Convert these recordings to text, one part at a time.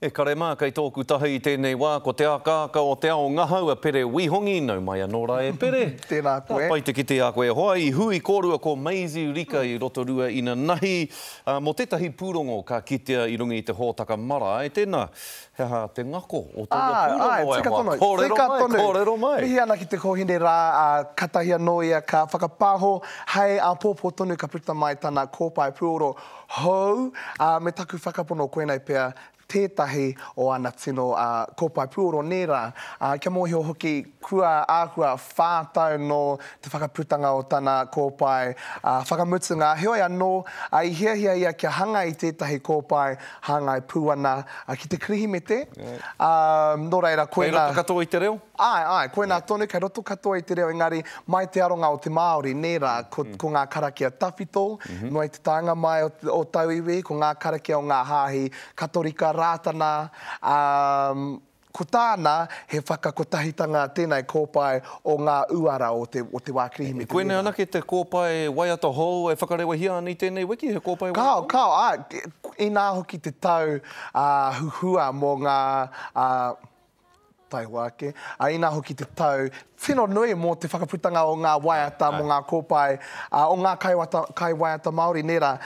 E kare mā kei tōku tahi I tēnei wā, ko te ākāka o te ao ngahau a pere wihongi, nau mai anō rā e pere. Tēnā koe. Pai te ki te a koe hoa, I hui kōrua ko Maisie Rika I roto rua ina nahi. Mo tētahi pūrongo ka kitea I rungi I te hōtaka mara. E tēnā, hea te ngako o tōna pūrongo. Tika tonu. Kōrero mai. Mihi ana ki te kohine rā, katahia no ia ka whakapāho, hei a pōpō tonu ka puta mai tana kōpai pūoro hou, me taku whakapono koenei pēr, tētahi o ana tino kōpai pūoro nērā. Kia mōhio hoki kua āhua whātau no te whakaputanga o tana kōpai whakamutunga. Heoi anō, I hiahia ia kia hanga I tētahi kōpai hanga I pūana ki te krihi me te. Nō reira, koe nā... Kei roto katoa I te reo? Ai, koe nā tonu, kei roto katoa I te reo, engari mai te aronga o te Māori nērā, ko ngā karakia tawhito, noi te taanga mai o tauiwi, ko ngā karakia o ngā hāhi katorika rātana, ko tāna he whakakotahitanga tēnei kōpai o ngā uara o te wā krihi me te Koe nei anake te kōpai waiata hou e whakarewa hia ani tēnei wiki, he kōpai waiata? Kao, I nā hoki te tau huhua mō ngā taiwake, I nā hoki te tau tino nui mō te whakaputanga o ngā waiata mō ngā kōpai, o ngā kai waiata Māori nera,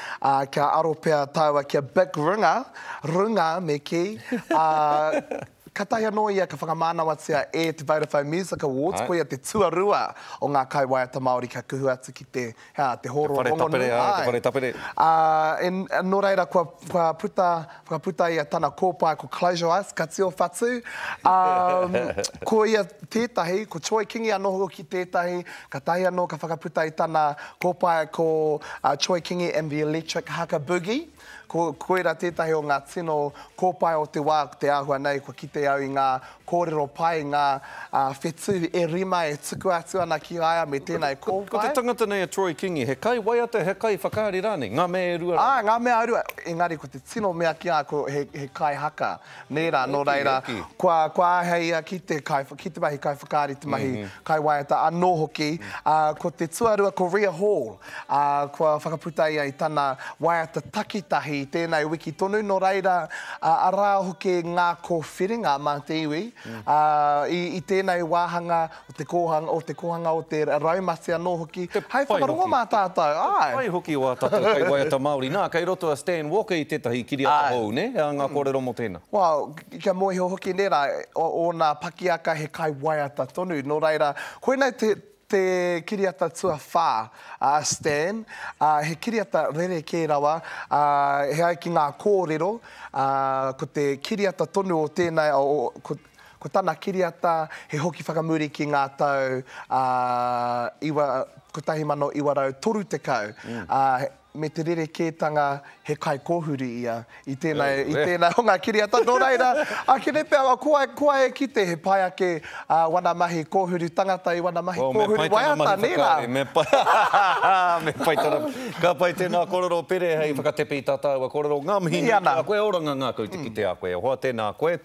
kia aro pēr taua kia big runga me ki, Katahia no ia ka whakamānawatia e te Vodafone Music Awards, ko ia te tuarua o ngā kai waiata Māori ka kuhu atu ki te horo rongo Te whare tapere. Nō reira, kua puta ia tana kōpai ko Close Your Eyes, ka tio whatu. Ko ia tētahi, ko Choi Kingi anō ki tētahi, ka tahi anō ka whakaputa I tana kōpai ko Choi Kingi and the Electric Haka Boogie. Koe rā tētahi o ngā tino kōpai o te wā, te āhua nei, ko ki te au I ngā kōrero pai, ngā whetū e rima e tuku atu ana ki aia me tēnei kōpai. Ko te tangata nei a Troy Kingi, he kai waiata, he kai whakaari rāne, ngā mea e rua? Ngā mea e rua. Engari, ko te tino mea ki a, ko he kai haka. Nērā, nō reira, kua ahei ki te mahi kai whakaari, te mahi kai waiata anō hoki. Ko te tuarua Korea Hall, kua whakaputa ia I tana waiata takitahi I tēnei wiki tonu, no reira, arā hoki ngā kōwhiringa mā te iwi, I tēnei wāhanga o te kōhanga o te raumati anō hoki, hei whakarongo mā tātou, ai. Pai hoki o a tātou kai waiata Māori, nā, kei roto a Stan Walker I tētahi kiriata hou, ne? Ngā kōrero mo tēnā. Wow, kia mōhio hoki nera, o nā pakiaka he kai waiata tonu, no reira, koe nei te kiriata tua whā, Stan, he kiriata rere kē rawa, he ai ki ngā kōrero, ko te kiriata tonu o tēnei, ko tāna kiriata he hoki whakamuri ki ngā tau, ko tahi mano iwarau toru te kau, me te rere kētanga he kai kōhuri ia I tēnei honga kiriata. Nō reira, ki ne pēr, kua e kite he pai ake wana mahi kōhuri tangata I wana mahi kōhuri waiata, nera. Me pai tana. Ka pai tēnā kōrero pere hei whakatepe I tātou a kōrero ngā mihi. Koe oranga ngā kau te kite a koe. Hoa tēnā koe.